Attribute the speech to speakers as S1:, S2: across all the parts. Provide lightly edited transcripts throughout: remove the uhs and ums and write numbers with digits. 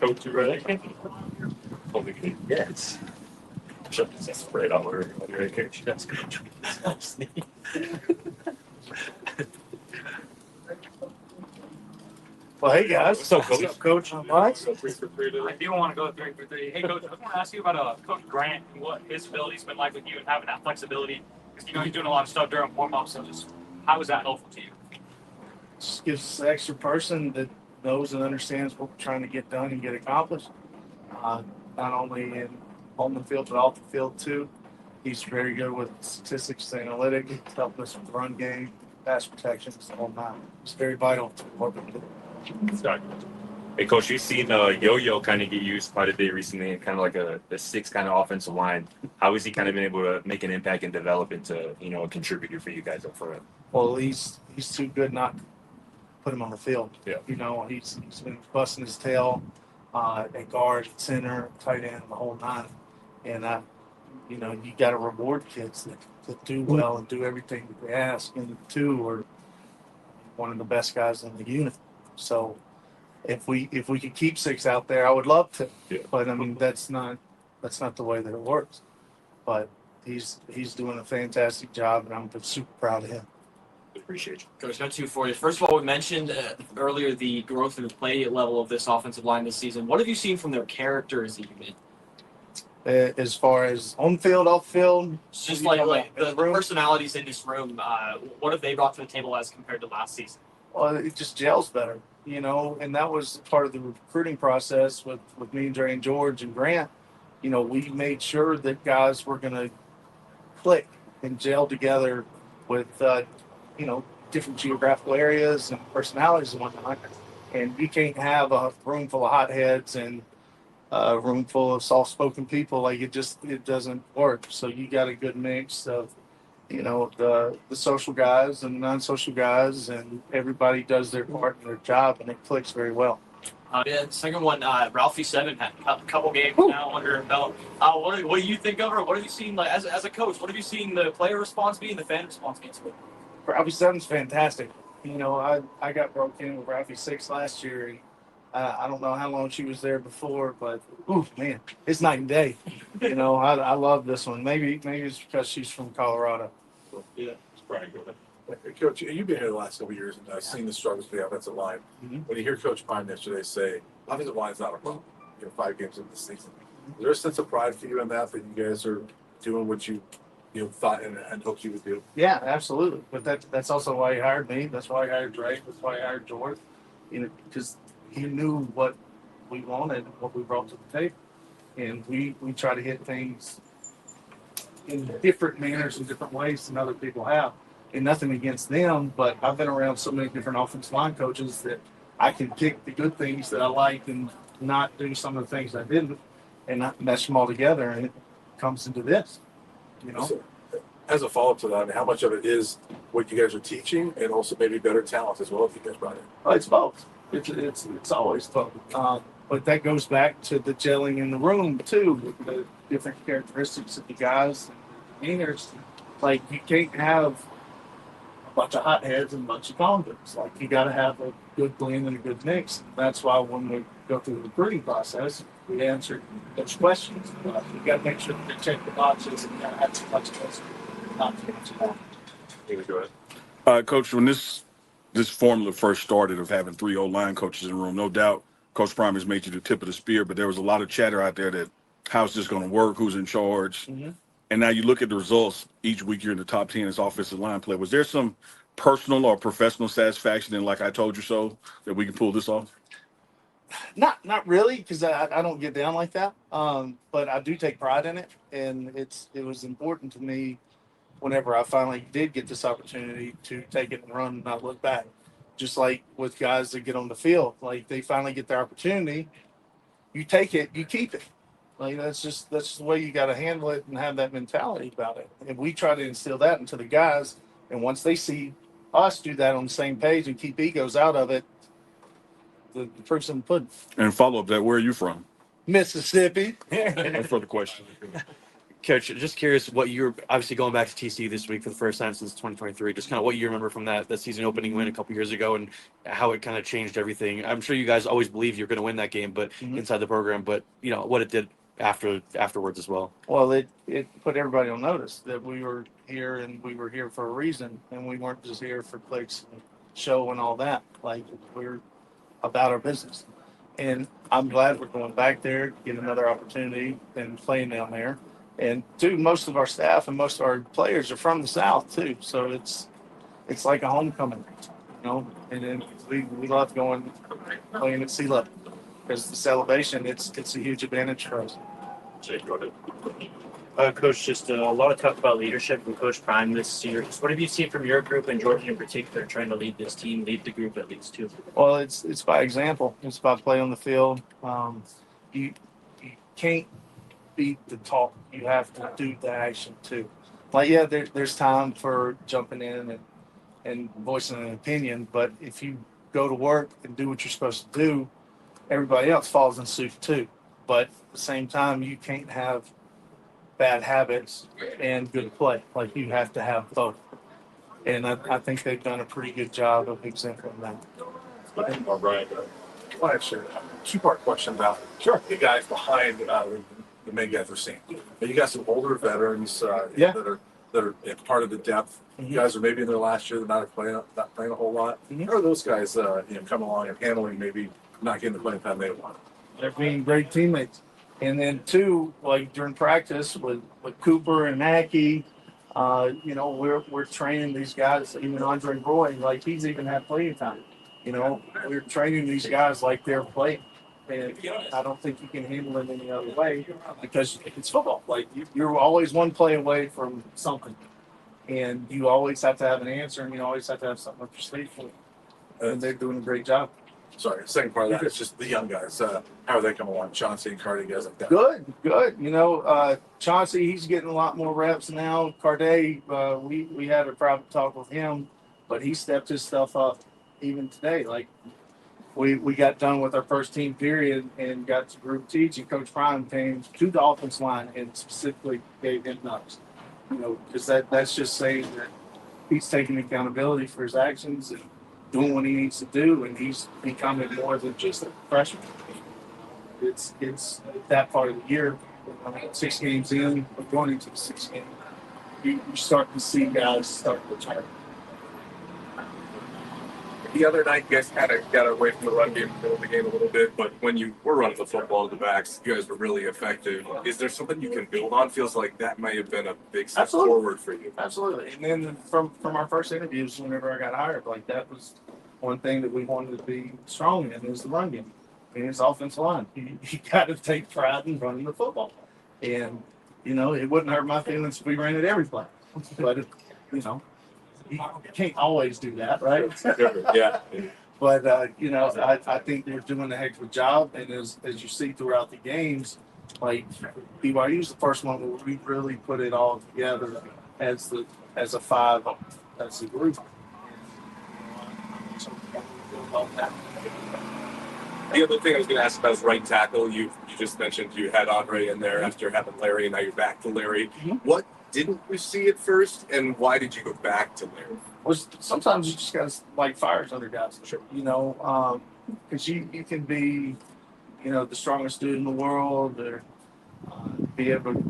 S1: Coach, you ready? Holy good. Yes. Shut this right out where you're right, Coach. That's Coach.
S2: Well, hey guys.
S1: What's up, Coach?
S2: Coach? Not much.
S1: Go 3 for 3 today.
S3: I do want to go 3 for 3. Hey, Coach, I want to ask you about Coach Grant and what his ability's been like with you and having that flexibility. Because, you know, you're doing a lot of stuff during warm-up, so just how is that helpful to you?
S2: Just gives us an extra person that knows and understands what we're trying to get done and get accomplished. Not only on the field, but off the field too. He's very good with statistics and analytics. He's helped us with the run game, pass protection, the whole nine. It's very vital to what we do.
S1: Hey, Coach, you've seen Yo-Yo kind of get used quite a bit recently, kind of like a six kind of offensive line. How has he kind of been able to make an impact and develop into, you know, a contributor for you guys up front?
S2: Well, he's too good not to put him on the field.
S1: Yeah.
S2: You know, he's been busting his tail at guard, center, tight end, the whole nine. And you know, you got to reward kids that do well and do everything that they ask. And the two are one of the best guys in the unit. So if we could keep six out there, I would love to.
S1: Yeah.
S2: But I mean, that's not the way that it works. But he's doing a fantastic job, and I'm super proud of him.
S1: Appreciate you.
S3: Coach, got two for you. First of all, we mentioned earlier the growth and the play level of this offensive line this season. What have you seen from their character as a unit?
S2: As far as on field, off field,
S3: It's just like the personalities in this room. What have they brought to the table as compared to last season?
S2: well, it just gels better, you know. And that was part of the recruiting process with me and Dre and George and Grant. You know, we made sure that guys were going to click and gel together with you know, different geographical areas and personalities and whatnot. And you can't have a room full of hotheads and a room full of soft-spoken people. Like it doesn't work. So you got a good mix of, you know, the social guys and non-social guys, and everybody does their part in their job, and it clicks very well.
S3: Yeah, second one, Ralphie Seven had a couple games now under her belt. What do you think of her? What have you seen, like, as a coach? What have you seen the player response be and the fan response be to it?
S2: Ralphie Seven's fantastic. You know, I got broke in with Ralphie Six last year, and I don't know how long she was there before, but man, it's night and day. You know, I love this one. Maybe it's because she's from Colorado.
S1: Yeah, it's probably good.
S4: Hey, Coach, you've been here the last couple of years, and I've seen the struggles with the offensive line.
S2: Mm-hmm.
S4: When you hear Coach Pine yesterday say, offensive line is not a problem, 5 games into the season, is there a sense of pride for you in that you guys are doing what you thought and hoped you would do?
S2: Yeah, absolutely. But that's also why he hired me. That's why I hired Dre. That's why I hired George. You know, because he knew what we wanted, what we brought to the table, and we try to hit things in different manners and different ways than other people have. And nothing against them, but I've been around so many different offensive line coaches that I can pick the good things that I like and not do some of the things I didn't, and not mesh them all together, and it comes into this. You know.
S4: So, as a follow-up to that, I mean, how much of it is what you guys are teaching, and also maybe better talent as well if you guys brought in?
S2: Oh, it's both. It's always both. But that goes back to the gelling in the room too, with the different characteristics of the guys and the demeanors. Like you can't have a bunch of hotheads and a bunch of convicts. Like you got to have a good blend and a good mix. That's why when we go through the recruiting process, we answer those questions. You got to make sure that they check the boxes, and you got to have too much of those not to answer that.
S1: Go ahead.
S5: Coach, when this formula first started of having 3 O-line coaches in the room, no doubt Coach Prime has made you the tip of the spear, but there was a lot of chatter out there that how's this going to work, who's in charge.
S2: Mm-hmm.
S5: And now you look at the results, each week you're in the top 10 as offensive line play. Was there some personal or professional satisfaction in like I told you so that we can pull this off?
S2: Not really, because I don't get down like that. But I do take pride in it, and it was important to me whenever I finally did get this opportunity to take it and run and not look back. Just like with guys that get on the field, like they finally get their opportunity, you take it, you keep it. Like that's the way you got to handle it and have that mentality about it. And we try to instill that into the guys. And once they see us do that on the same page and keep egos out of it, the proof's in the pudding.
S5: And follow up that, where are you from?
S2: Mississippi.
S5: No further questions.
S6: Coach, just curious what you're obviously going back to TCU this week for the first time since 2023. Just kind of what you remember from that season opening win a couple years ago and how it kind of changed everything. I'm sure you guys always believed you're going to win that game, but inside the program, but what it did afterwards as well.
S2: Well, it put everybody on notice that we were here and we were here for a reason, and we weren't just here for clicks and show and all that. Like, we're about our business. And I'm glad we're going back there, get another opportunity and playing down there. And two, most of our staff and most of our players are from the South too, so it's like a homecoming, And then we love playing at sea level because the celebration it's a huge advantage for us.
S7: Coach, just a lot of talk about leadership from Coach Prime this year. Just what have you seen from your group and Jordan in particular, trying to lead this team, lead the group at least too?
S2: Well, it's by example. It's by play on the field. You can't beat the talk. You have to do the action too. Like, yeah, there's time for jumping in and voicing an opinion, but if you go to work and do what you're supposed to do, everybody else falls in suit too. But at the same time, you can't have bad habits and good play. Like, you have to have both. And I think they've done a pretty good job of exempling that.
S4: All right. I want to ask you a two-part question about the guys behind the main guys we're seeing. You got some older veterans that are part of the depth. You guys are maybe in their last year, they're not playing a whole lot. How are those guys coming along and handling maybe not getting the playing time they want?
S2: They're being great teammates. And then two, like during practice with Cooper and Mackey, we're training these guys. Even Andre Roy, like, he's even had playing time. We're training these guys like they're playing. And I don't think you can handle it any other way because it's football. Like, you're always one play away from something. And you always have to have an answer, and you always have to have something up your sleeve for it. And they're doing a great job.
S4: Sorry, second part of that is just the young guys. How are they coming along? Chauncey and Cardi, guys like that.
S2: Good. Chauncey, he's getting a lot more reps now. Cardi, we had a private talk with him, but he stepped his stuff up even today. Like, we got done with our first team period and got to group teach, and Coach Prime came to the offense line and specifically gave him nuts. Because that's just saying that he's taking accountability for his actions and doing what he needs to do, and he's becoming more than just a freshman. It's that part of the year. 6 games in, we're going into the 6th game. You start to see guys start to turn.
S1: The other night, you guys kind of got away from the run game, middle of the game a little bit, but when you were running the football to the backs, you guys were really effective. Is there something you can build on? Feels like that might have been a big step forward for you.
S2: Absolutely. And then from our first interviews, whenever I got hired, like, that was one thing that we wanted to be strong in is the run game. And it's offensive line. You got to take pride in running the football. And, it wouldn't hurt my feelings if we ran it every play. But, you can't always do that, right?
S1: Yeah.
S2: But, I think they're doing a heck of a job. And as you see throughout the games, like, BYU's the first one where we really put it all together as a five, as a group.
S1: The other thing I was going to ask about is right tackle. You just mentioned you had Andre in there after having Larry, and now you're back to Larry. What didn't you see at first, and why did you go back to Larry?
S2: Well, sometimes you just got to light fires under guys. Sure. Because you can be, the strongest dude in the world, or be able to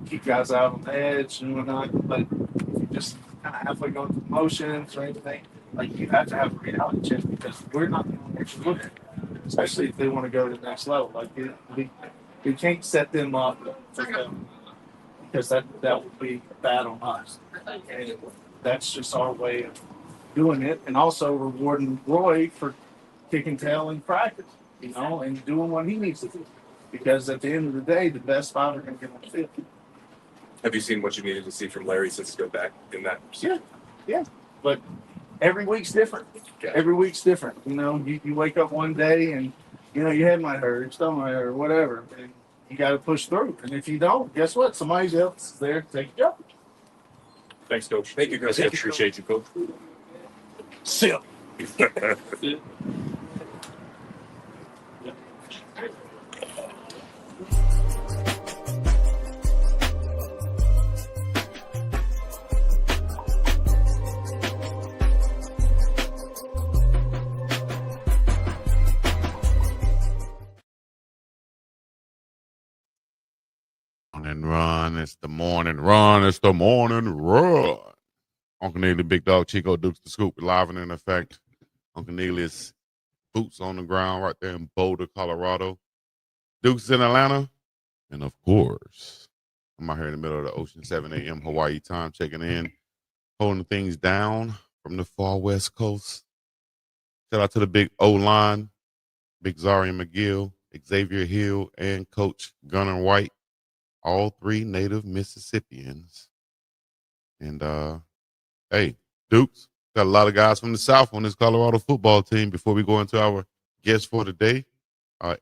S2: keep guys out on the edge and whatnot. But if you just kind of halfway going through motions or anything, like, you have to have a reality check because we're not the ones you're looking at. Especially if they want to go to the next level. Like, we can't set them up for them because that would be bad on us. And that's just our way of doing it. And also rewarding Roy for kicking tail in practice, and doing what he needs to do. Because at the end of the day, the best five are going to get on the field.
S1: Have you seen what you needed to see from Larry since you got back in that?
S2: Yeah. But every week's different. Every week's different. You wake up one day and, your head might hurt, your stomach might hurt, or whatever. And you got to push through. And if you don't, guess what? Somebody else is there to take your job.
S1: Thanks, Coach. Thank you, guys. I appreciate you, Coach.
S2: Silk.
S8: morning run. It's the morning run. It's the morning run. Uncle Neely, Big Dog, Chico, Dukes, the Scoop, live and in effect. Uncle Neely's boots on the ground right there in Boulder, Colorado. Dukes in Atlanta. And of course, I'm out here in the middle of the ocean, 7 a.m. Hawaii time, checking in, holding things down from the far west coast. Shout out to the big O-line, Big Zarian McGill, Xavier Hill, and Coach Gunnar White, all three native Mississippians. And hey, Dukes, got a lot of guys from the South on this Colorado football team. Before we go into our guest for today,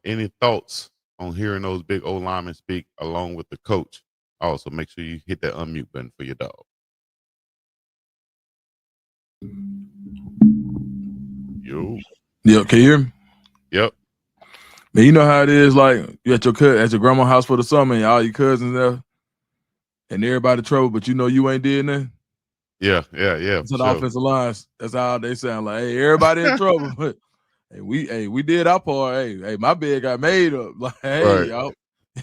S8: any thoughts on hearing those big old linemen speak along with the coach? Also, make sure you hit that unmute button for your dog. Yo.
S9: Yep, can you hear me?
S8: Yep.
S9: Man, you know how it is, like you at your grandma's house for the summer and all your cousins there and everybody trouble, but you know you ain't did nothing.
S8: Yeah.
S9: So the offensive lines, that's how they sound like, hey, everybody in trouble. But hey, we did our part. Hey, my bed got made up. Like, hey,
S8: Right.
S9: y'all,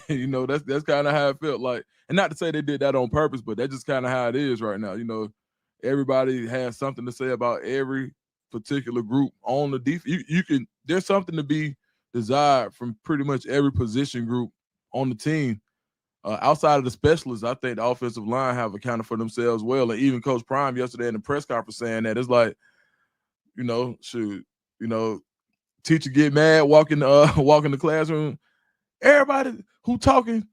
S9: you know, that's kind of how it felt like. And not to say they did that on purpose, but that's just kind of how it is right now. You know, everybody has something to say about every particular group on the defense. There's something to be desired from pretty much every position group on the team. Outside of the specialists, I think the offensive line have accounted for themselves well. And even Coach Prime yesterday in the press conference saying that it's like, you know, teacher get mad, walk in the classroom. Everybody who talking,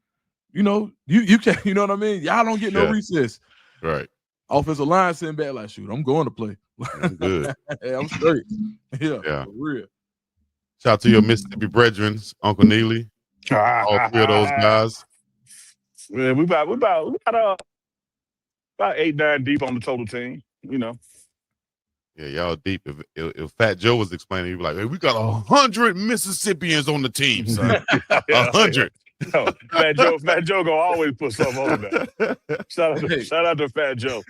S9: you know, you can't, you know what I mean? Y'all don't get no recess.
S8: Right.
S9: Offensive line sitting back like, shoot, I'm going to play.
S8: I'm good.
S9: Hey, I'm straight. Yeah. For real.
S8: Shout out to your Mississippi brethren, Uncle Neely. All three of those guys.
S10: Yeah, we about 8-9 deep on the total team, you know.
S8: Yeah, y'all deep. If Fat Joe was explaining, he'd be like, hey, we got 100 Mississippians on the team, son. 100.
S10: No, Fat Joe gonna always put something on there. Shout out to Fat Joe.